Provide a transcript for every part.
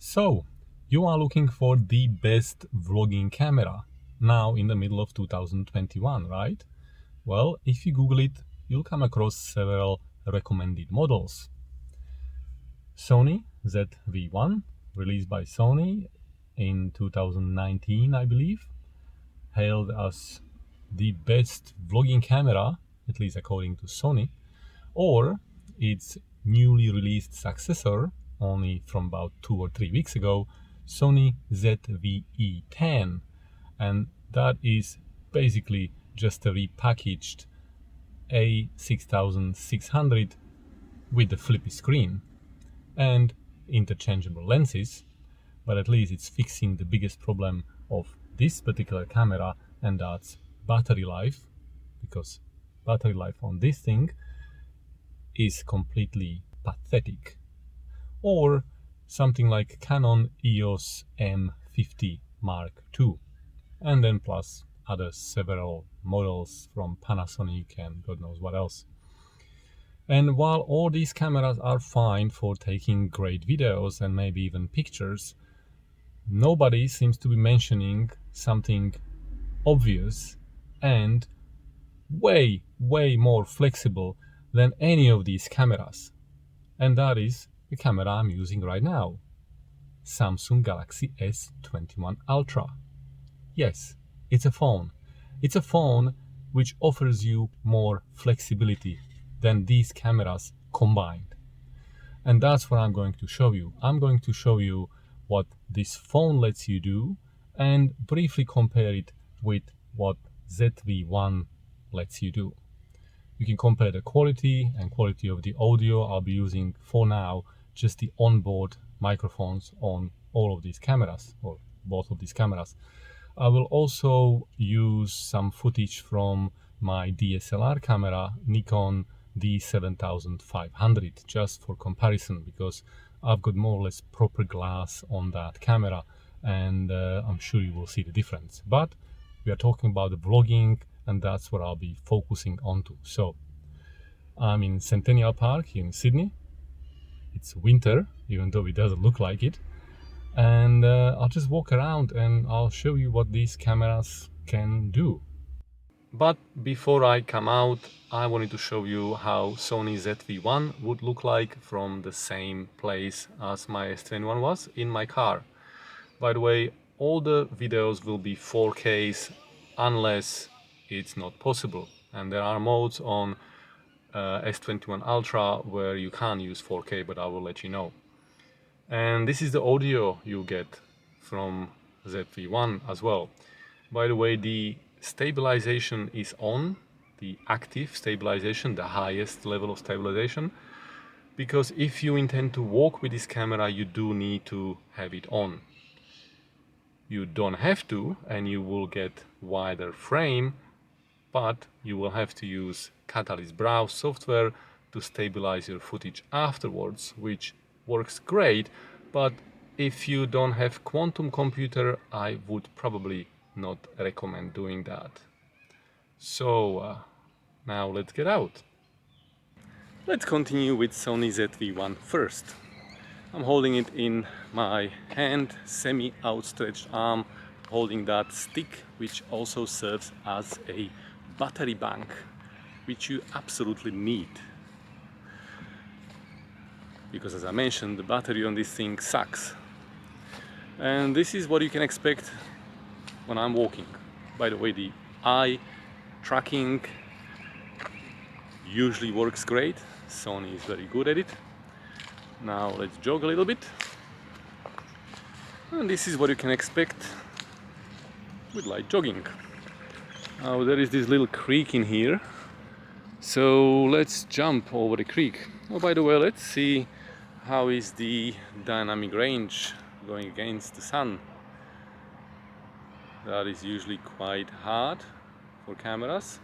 So, you are looking for the best vlogging camera now in the middle of 2021, right? Well, if you Google it, you'll come across several recommended models. Sony ZV1, released by Sony in 2019, I believe, hailed as the best vlogging camera, at least according to Sony, or its newly released successor, only from about 2 or 3 weeks ago, Sony ZV E10, and that is basically just a repackaged A6600 with a flippy screen and interchangeable lenses, but at least it's fixing the biggest problem of this particular camera, and that's battery life, because battery life on this thing is completely pathetic. Or something like Canon EOS M50 Mark II, and then plus other several models from Panasonic and God knows what else. And while all these cameras are fine for taking great videos and maybe even pictures, nobody seems to be mentioning something obvious and way more flexible than any of these cameras, and that is the camera I'm using right now, Samsung Galaxy S21 Ultra. Yes, it's a phone. It's a phone which offers you more flexibility than these cameras combined. And that's what I'm going to show you. I'm going to show you what this phone lets you do and briefly compare it with what ZV1 lets you do. You can compare the quality and quality of the audio. I'll be using for now just the onboard microphones on all of these cameras, or both of these cameras. I will also use some footage from my DSLR camera, Nikon D7500, just for comparison, because I've got more or less proper glass on that camera, and I'm sure you will see the difference. But we are talking about the vlogging, and that's what I'll be focusing onto. So I'm in Centennial Park here in Sydney. It's winter, even though it doesn't look like it. And I'll just walk around and I'll show you what these cameras can do. But before I come out, I wanted to show you how Sony ZV1 would look like from the same place as my S21 was, in my car. By the way, all the videos will be 4Ks unless it's not possible, and there are modes on S21 Ultra where you can use 4K, but I will let you know. And this is the audio you get from ZV1 as well. By the way, the stabilization is on, the active stabilization, the highest level of stabilization, because if you intend to walk with this camera, you do need to have it on. You don't have to, and you will get wider frame, but you will have to use Catalyst Browse software to stabilize your footage afterwards, which works great, but if you don't have quantum computer, I would probably not recommend doing that. So now let's get out. Let's continue with Sony ZV1 first. I'm holding it in my hand, semi-outstretched arm, holding that stick, which also serves as a battery bank, which you absolutely need. Because as I mentioned, the battery on this thing sucks. And this is what you can expect when I'm walking. By the way, the eye tracking usually works great. Sony is very good at it. Now let's jog a little bit. And this is what you can expect with light jogging. Now there is this little creek in here. So let's jump over the creek. Oh, by the way, let's see how is the dynamic range going against the sun. That is usually quite hard for cameras.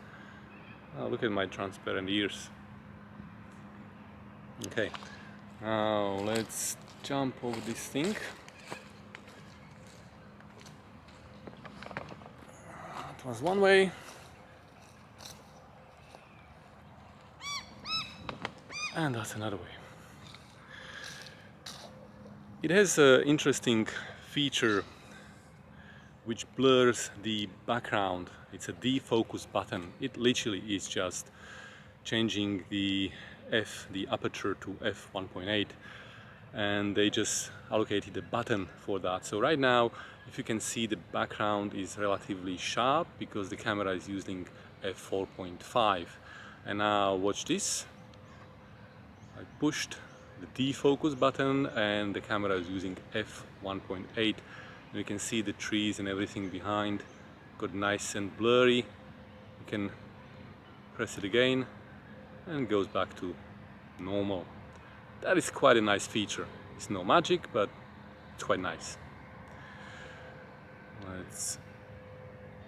Look at my transparent ears. Okay, now let's jump over this thing. That was one way. And that's another way. It has an interesting feature which blurs the background. It's a defocus button. It literally is just changing the aperture to f1.8, and they just allocated a button for that. So right now, if you can see, the background is relatively sharp because the camera is using f4.5. And now watch this. I pushed the defocus button and the camera is using f1.8. You can see the trees and everything behind got nice and blurry. You can press it again and it goes back to normal. That is quite a nice feature. It's no magic, but it's quite nice.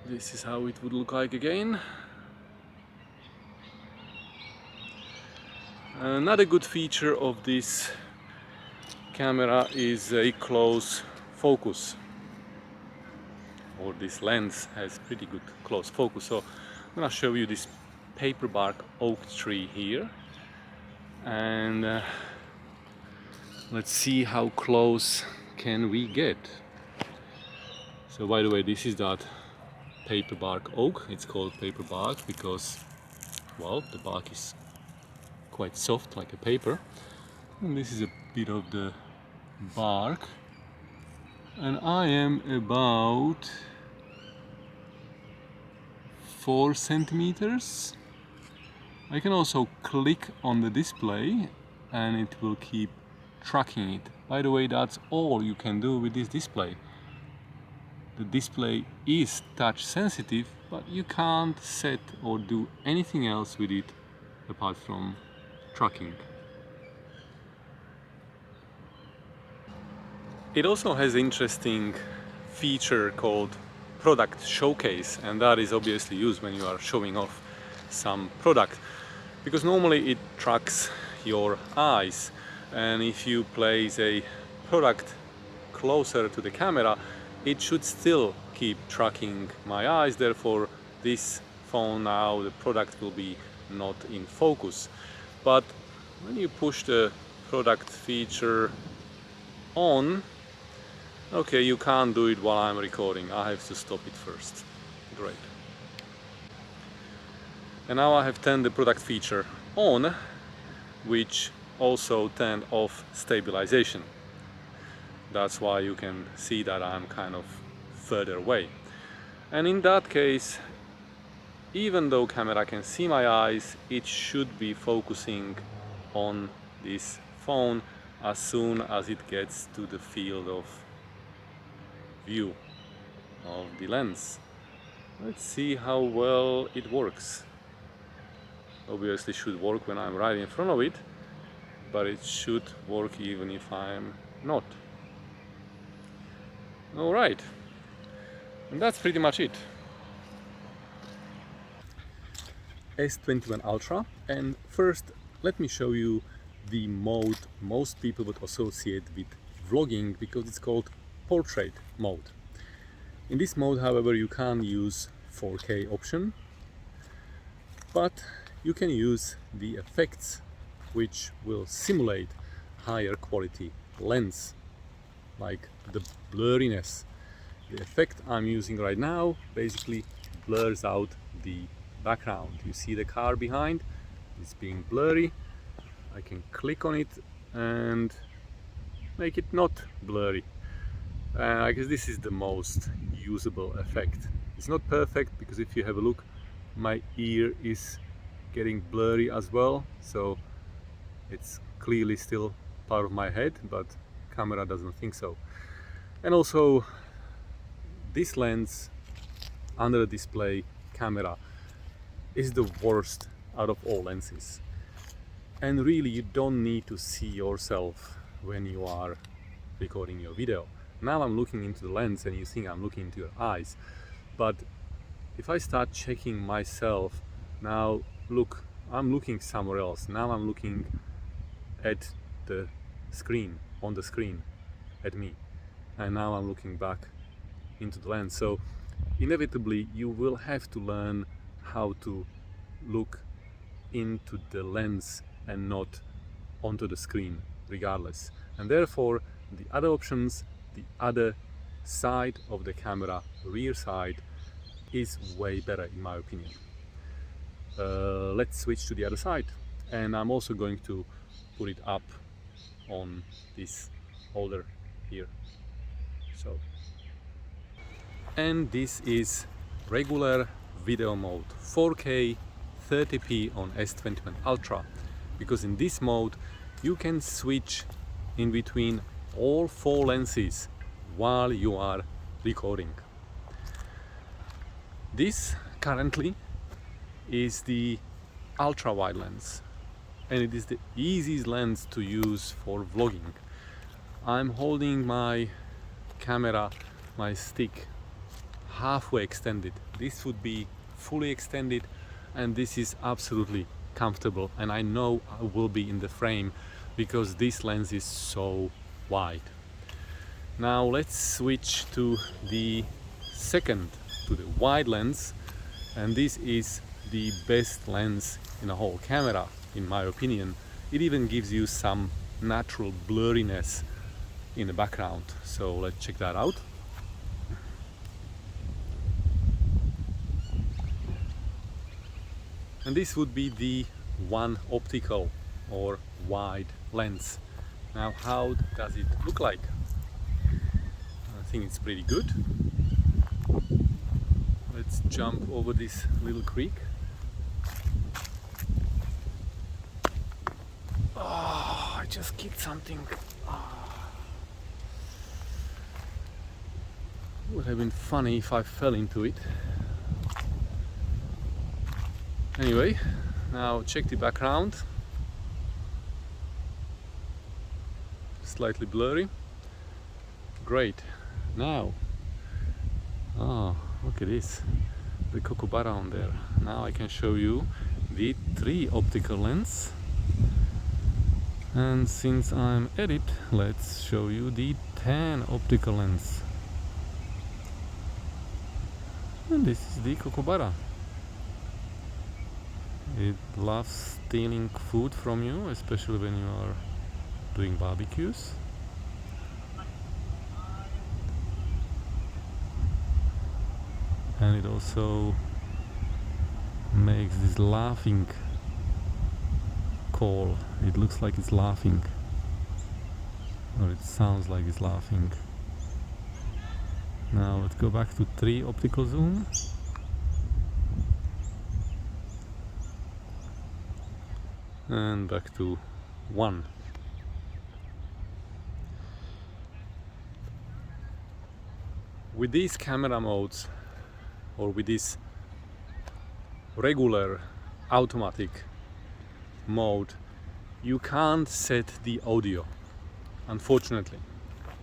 This is how it would look like again. Another good feature of this camera is a close focus, or this lens has pretty good close focus. So I'm gonna show you this paper bark oak tree here, and let's see how close can we get. So by the way, this is that paper bark oak. It's called paper bark because, well, the bark is quite soft like a paper, and this is a bit of the bark, and I am about 4 centimeters. I can also click on the display and it will keep tracking it. By the way, that's all you can do with this display. The display is touch sensitive, but you can't set or do anything else with it apart from tracking. It also has an interesting feature called product showcase, and that is obviously used when you are showing off some product, because normally it tracks your eyes, and if you place a product closer to the camera, it should still keep tracking my eyes. Therefore, this phone now, the product will be not in focus. But when you push the product feature on, okay, you can't do it while I'm recording. I have to stop it first. Great. And now I have turned the product feature on, which also turned off stabilization. That's why you can see that I'm kind of further away. And in that case, even though camera can see my eyes, it should be focusing on this phone as soon as it gets to the field of view of the lens. Let's see how well it works. Obviously should work when I'm right in front of it, but it should work even if I'm not. Alright, and that's pretty much it. S21 Ultra, and first let me show you the mode most people would associate with vlogging, because it's called portrait mode. In this mode, however, you can't use 4K option, but you can use the effects which will simulate higher quality lens, like the blurriness. The effect I'm using right now basically blurs out the background. You see the car behind, it's being blurry. I can click on it and make it not blurry. I guess this is the most usable effect. It's not perfect, because if you have a look, my ear is getting blurry as well, so it's clearly still part of my head, but camera doesn't think so. And also, this lens under the display camera is the worst out of all lenses. And really, you don't need to see yourself when you are recording your video. Now I'm looking into the lens and you think I'm looking into your eyes, but if I start checking myself, now look, I'm looking somewhere else. Now I'm looking at the screen, on the screen at me, and now I'm looking back into the lens. So inevitably you will have to learn how to look into the lens and not onto the screen regardless. And therefore the other options, the other side of the camera, rear side, is way better in my opinion. Let's switch to the other side, and I'm also going to put it up on this holder here. So, and this is regular video mode, 4K 30p on S21 Ultra, because in this mode you can switch in between all 4 lenses while you are recording. This currently is the ultra wide lens, and it is the easiest lens to use for vlogging. I'm holding my camera, my stick, halfway extended. This would be fully extended, and this is absolutely comfortable, and I know I will be in the frame because this lens is so wide. Now let's switch to the wide lens, and this is the best lens in a whole camera in my opinion. It even gives you some natural blurriness in the background, so let's check that out. And this would be the one optical or wide lens. Now how does it look like? I think it's pretty good. Let's jump over this little creek. Oh, I just kicked something. It would have been funny if I fell into it. Anyway, now check the background. Slightly blurry. Great. Now, look at this, the Kookaburra on there. Now I can show you the 3 optical lens. And since I'm at it, let's show you the 10 optical lens. And this is the Kookaburra. It loves stealing food from you, especially when you are doing barbecues. And it also makes this laughing call. It looks like it's laughing, or it sounds like it's laughing. Now let's go back to 3 optical zoom. And back to 1. With these camera modes, or with this regular automatic mode, you can't set the audio, unfortunately.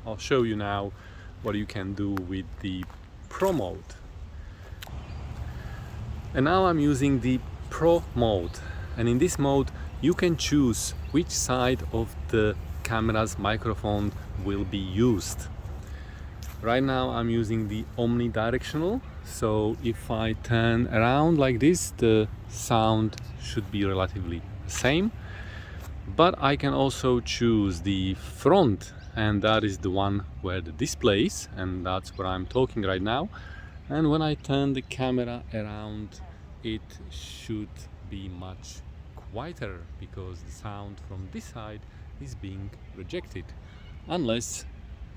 I'll show you now what you can do with the Pro mode. And now I'm using the Pro mode, and in this mode you can choose which side of the camera's microphone will be used. Right now I'm using the omnidirectional, so if I turn around like this, the sound should be relatively the same. But I can also choose the front, and that is the one where the display is, and that's where I'm talking right now. And when I turn the camera around, it should be much quieter, because the sound from this side is being rejected, unless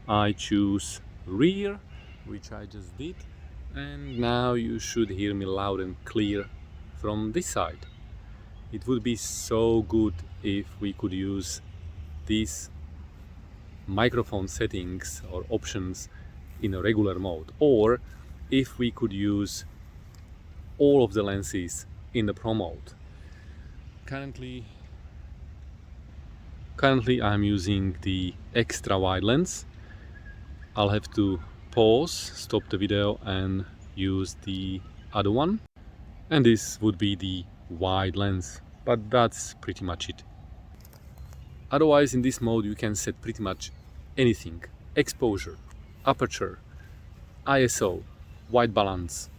I choose rear, which I just did, and now you should hear me loud and clear from this side. It would be so good if we could use these microphone settings or options in a regular mode, or if we could use all of the lenses in the Pro mode. Currently I'm using the extra wide lens. I'll have to pause, stop the video and use the other one, and this would be the wide lens, but that's pretty much it. Otherwise, in this mode you can set pretty much anything: exposure, aperture, ISO, white balance,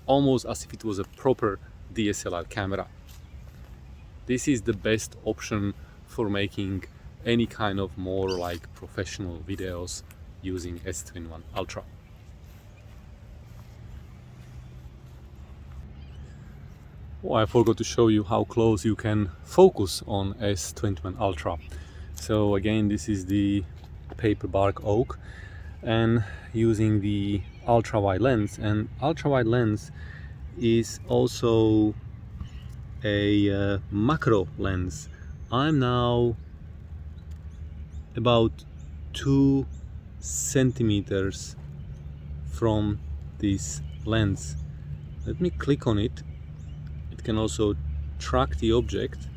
almost as if it was a proper DSLR camera. This is the best option for making any kind of more like professional videos using S21 Ultra. Oh, I forgot to show you how close you can focus on S21 Ultra. So again, this is the paper bark oak, and using the ultra wide lens, and ultra wide lens is also a macro lens. I'm now about 2 centimeters from this lens. Let me click on it. It can also track the object,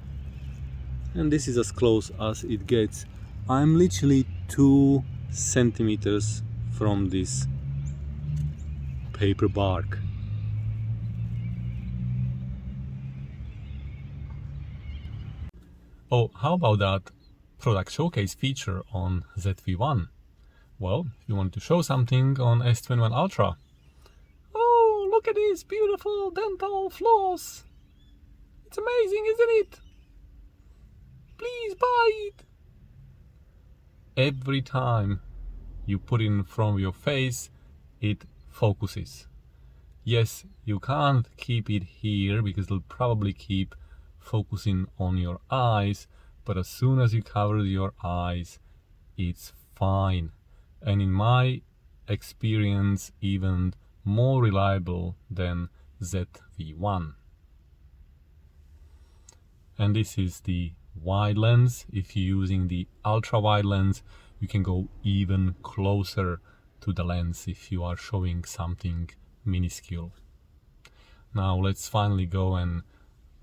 and this is as close as it gets. I'm literally 2 centimeters from this paper bark. Oh, how about that product showcase feature on ZV1? Well, if you want to show something on S21 Ultra. Oh, look at these beautiful dental floss. It's amazing, isn't it? Please buy it. Every time you put it in front of your face, it focuses. Yes, you can't keep it here because it'll probably keep focusing on your eyes, but as soon as you cover your eyes, it's fine. And in my experience, even more reliable than ZV1. And this is the wide lens. If you're using the ultra wide lens, you can go even closer to the lens if you are showing something minuscule. Now let's finally go and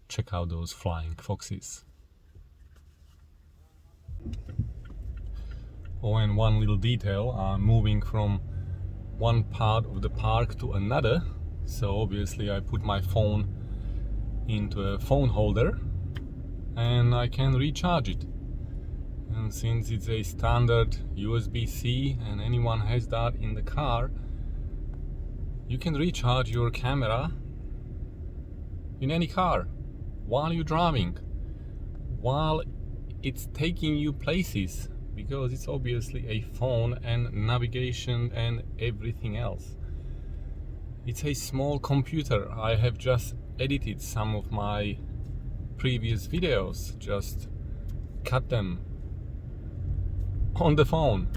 check out those flying foxes. Oh, and one little detail, I'm moving from one part of the park to another, so obviously I put my phone into a phone holder and I can recharge it. And since it's a standard USB-C and anyone has that in the car, you can recharge your camera in any car while you're driving, while it's taking you places, because it's obviously a phone and navigation and everything else. It's a small computer. I have just edited some of my previous videos, just cut them on the phone,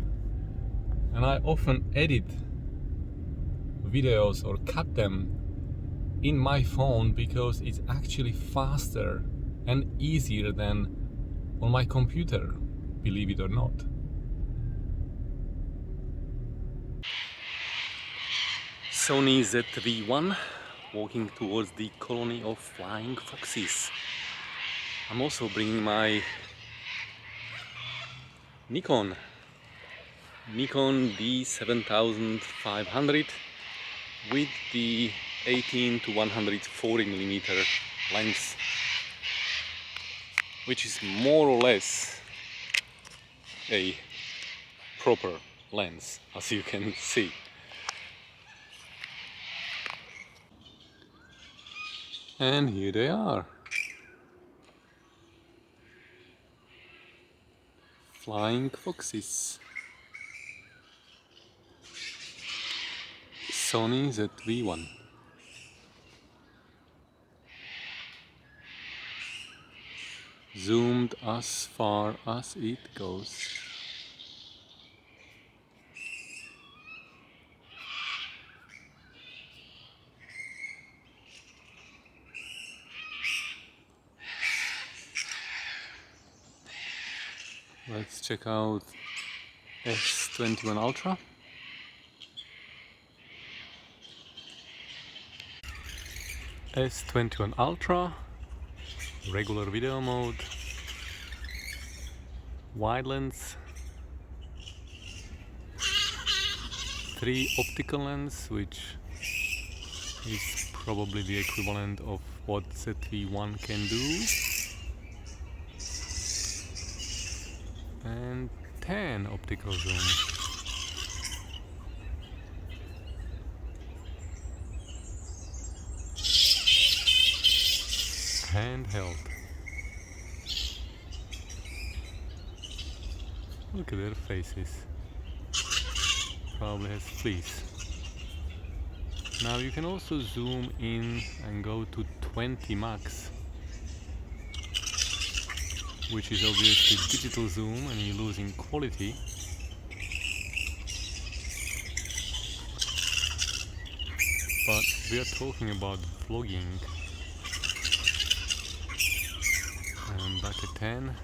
and I often edit videos or cut them in my phone because it's actually faster and easier than on my computer, believe it or not. Sony ZV1 walking towards the colony of flying foxes. I'm also bringing my Nikon D7500 with the 18 to 140mm lens, which is more or less a proper lens, as you can see. And here they are, flying foxes. Sony ZV1. Zoomed as far as it goes. Let's check out S21 Ultra. S21 Ultra, regular video mode, wide lens, 3 optical lens, which is probably the equivalent of what ZV1 can do, and 10 optical zoom. Handheld. Look at their faces. Probably has fleas. Now you can also zoom in and go to 20 max, which is obviously digital zoom and you're losing quality. But we are talking about vlogging. And back at 10.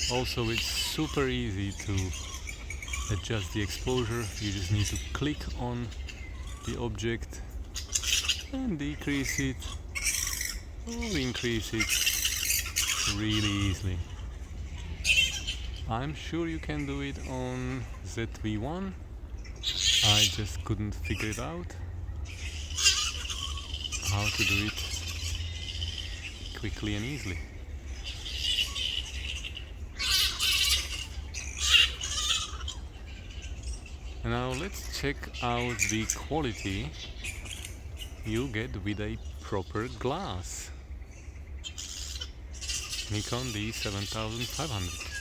Also, it's super easy to adjust the exposure. You just need to click on the object and decrease it or increase it really easily. I'm sure you can do it on ZV1. I just couldn't figure it out how to do it quickly and easily. And now let's check out the quality you get with a proper glass. Nikon D7500.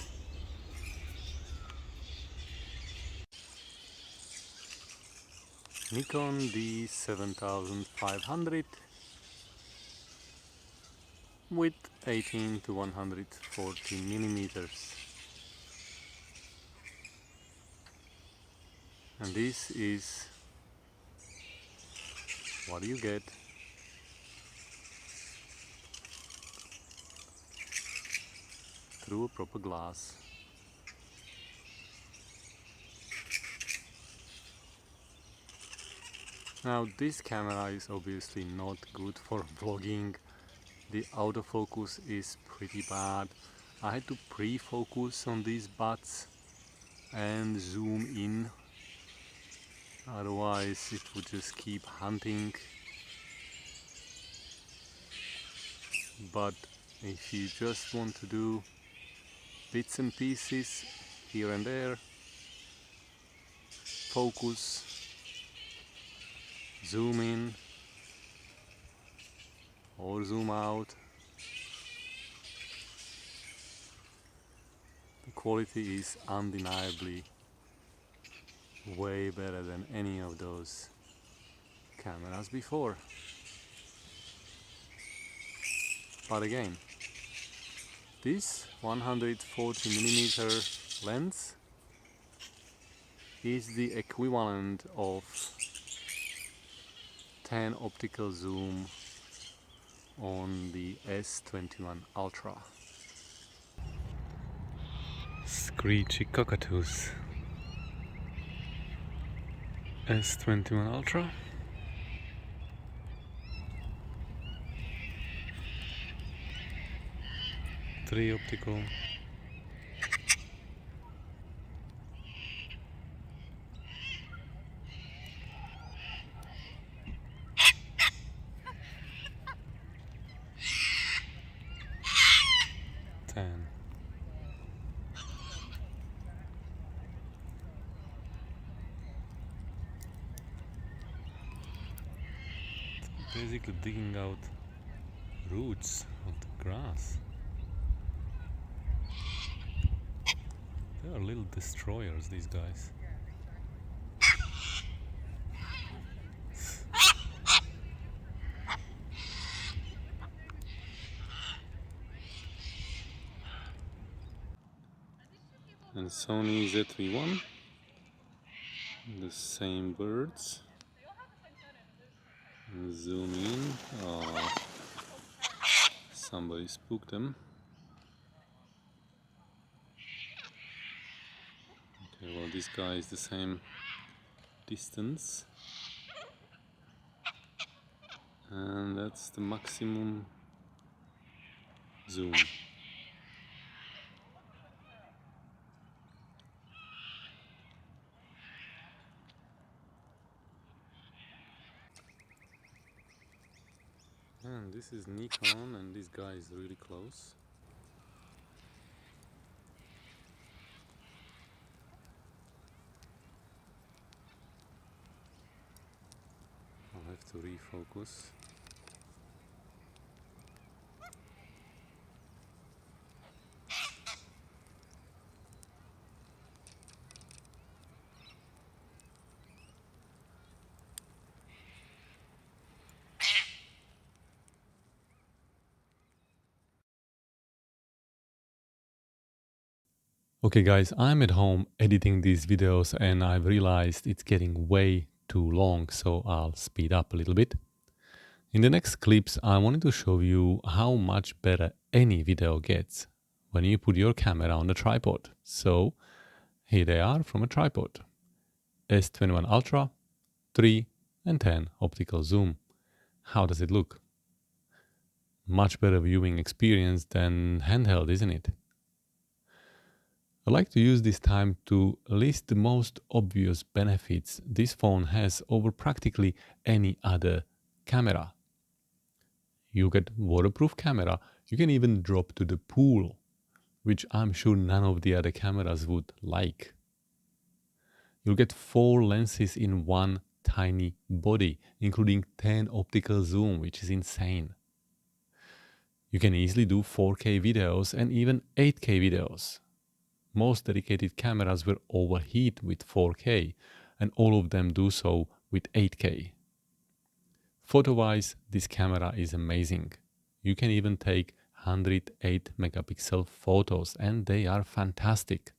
Nikon D7500 with 18 to 140 millimeters. And this is what you get through a proper glass. Now this camera is obviously not good for vlogging. The autofocus is pretty bad. I had to pre-focus on these butts and zoom in, otherwise it would just keep hunting. But if you just want to do bits and pieces here and there, focus, zoom in or zoom out, the quality is undeniably way better than any of those cameras before. But again, this 140mm lens is the equivalent of 10 optical zoom on the S21 Ultra. Screechy cockatoos. S21 Ultra. Three optical. Basically digging out roots of the grass. They are little destroyers, these guys. And Sony ZV1, the same birds. Zoom in. Oh, somebody spooked them. Okay, well, this guy is the same distance, and that's the maximum zoom. And this is Nikon, and this guy is really close. I'll have to refocus. Okay guys, I'm at home editing these videos and I've realized it's getting way too long, so I'll speed up a little bit. In the next clips, I wanted to show you how much better any video gets when you put your camera on a tripod. So here they are from a tripod. S21 Ultra, 3 and 10 optical zoom. How does it look? Much better viewing experience than handheld, isn't it? I'd like to use this time to list the most obvious benefits this phone has over practically any other camera. You get waterproof camera, you can even drop to the pool, which I'm sure none of the other cameras would like. You'll get 4 lenses in one tiny body, including 10 optical zoom, which is insane. You can easily do 4K videos and even 8K videos. Most dedicated cameras will overheat with 4K, and all of them do so with 8K. Photo-wise, this camera is amazing. You can even take 108 megapixel photos, and they are fantastic.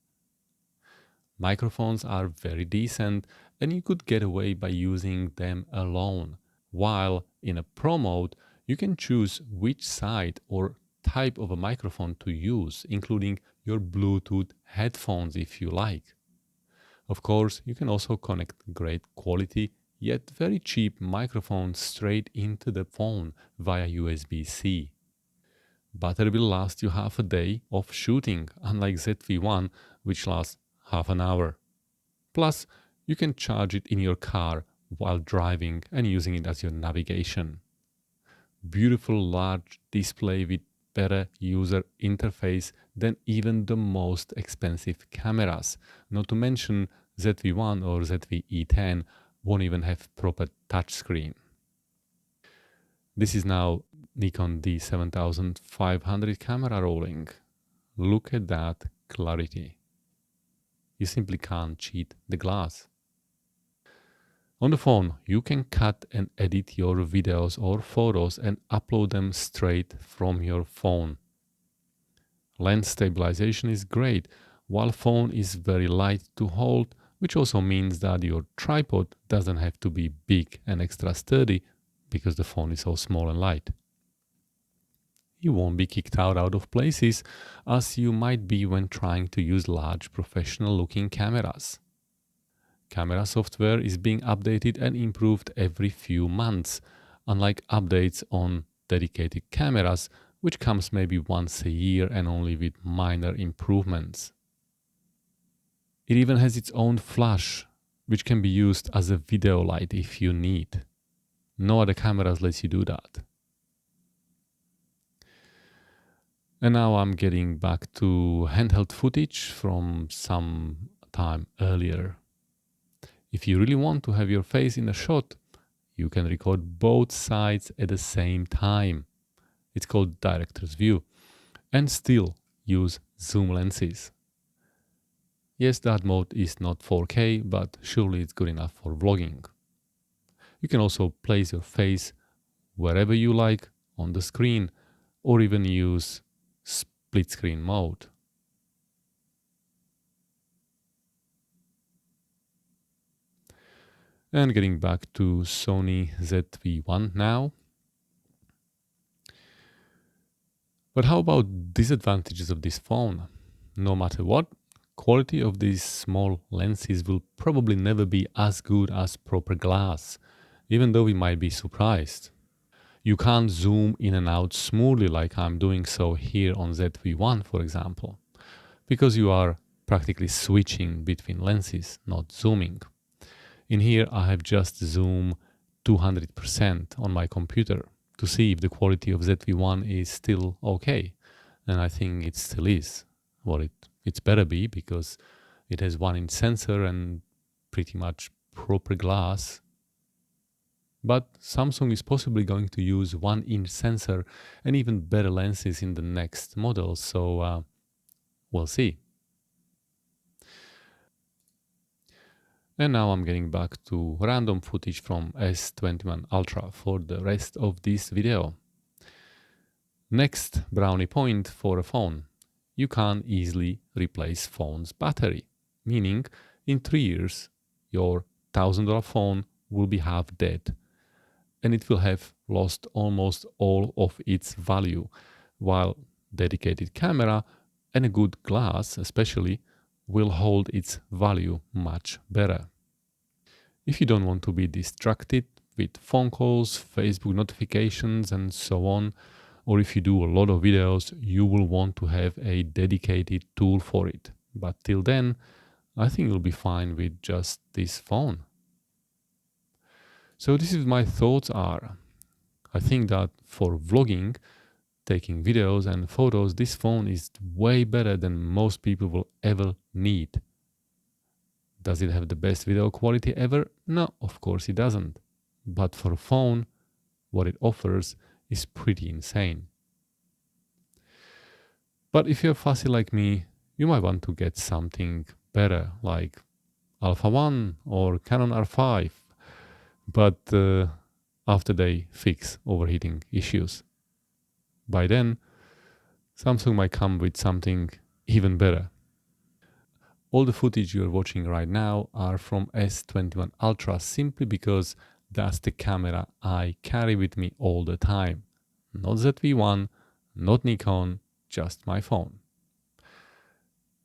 Microphones are very decent, and you could get away by using them alone, while in a Pro mode, you can choose which side or type of a microphone to use, including your Bluetooth headphones if you like. Of course, you can also connect great quality yet very cheap microphones straight into the phone via USB-C. Battery will last you half a day of shooting, unlike ZV1, which lasts half an hour. Plus, you can charge it in your car while driving and using it as your navigation. Beautiful large display with better user interface than even the most expensive cameras. Not to mention ZV1 or ZV E10 won't even have proper touchscreen. This is now Nikon D7500 camera rolling. Look at that clarity. You simply can't cheat the glass. On the phone, you can cut and edit your videos or photos and upload them straight from your phone. Lens stabilization is great, while phone is very light to hold, which also means that your tripod doesn't have to be big and extra sturdy because the phone is so small and light. You won't be kicked out of places as you might be when trying to use large professional looking cameras. Camera software is being updated and improved every few months, unlike updates on dedicated cameras, which comes maybe once a year and only with minor improvements. It even has its own flash, which can be used as a video light if you need. No other cameras lets you do that. And now I'm getting back to handheld footage from some time earlier. If you really want to have your face in a shot, you can record both sides at the same time. It's called director's view, and still use zoom lenses. Yes, that mode is not 4K, but surely it's good enough for vlogging. You can also place your face wherever you like on the screen, or even use split screen mode. And getting back to Sony ZV1 now. But how about disadvantages of this phone? No matter what, quality of these small lenses will probably never be as good as proper glass, even though we might be surprised. You can't zoom in and out smoothly like I'm doing so here on ZV1, for example, because you are practically switching between lenses, not zooming. In here, I have just zoomed 200% on my computer to see if the quality of ZV1 is still okay. And I think it still is. Well, it's better be because it has 1-inch sensor and pretty much proper glass. But Samsung is possibly going to use 1-inch sensor and even better lenses in the next model. So we'll see. And now I'm getting back to random footage from S21 Ultra for the rest of this video. Next brownie point for a phone. you can't easily replace phone's battery, meaning in 3 years your $1,000 phone will be half dead and it will have lost almost all of its value, while dedicated camera and a good glass especially will hold its value much better. If you don't want to be distracted with phone calls, Facebook notifications and so on, or if you do a lot of videos, you will want to have a dedicated tool for it. But till then, I think you'll be fine with just this phone. So this is my thoughts are. I think that for vlogging, taking videos and photos, this phone is way better than most people will ever need. Does it have the best video quality ever? No, of course it doesn't. But for a phone, what it offers is pretty insane. But if you're fussy like me, you might want to get something better like Alpha 1 or Canon R5, but after they fix overheating issues. By then, Samsung might come with something even better. All the footage you're watching right now are from S21 Ultra simply because that's the camera I carry with me all the time. Not ZV1, not Nikon, just my phone.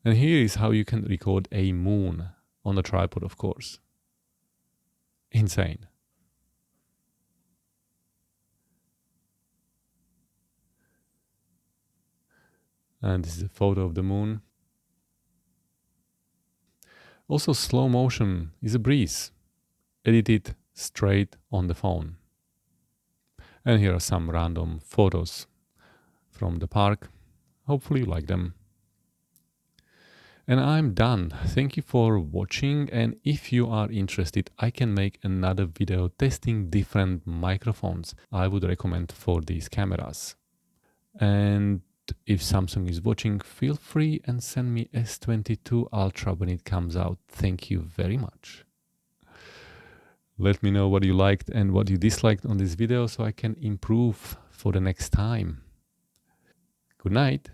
And here is how you can record a moon on a tripod, of course. Insane. And this is a photo of the moon. Also, slow motion is a breeze, edited straight on the phone. And here are some random photos from the park. Hopefully you like them. And I'm done. Thank you for watching, and if you are interested, I can make another video testing different microphones I would recommend for these cameras. And if Samsung is watching, feel free and send me S22 Ultra when it comes out. Thank you very much. Let me know what you liked and what you disliked on this video so I can improve for the next time. Good night.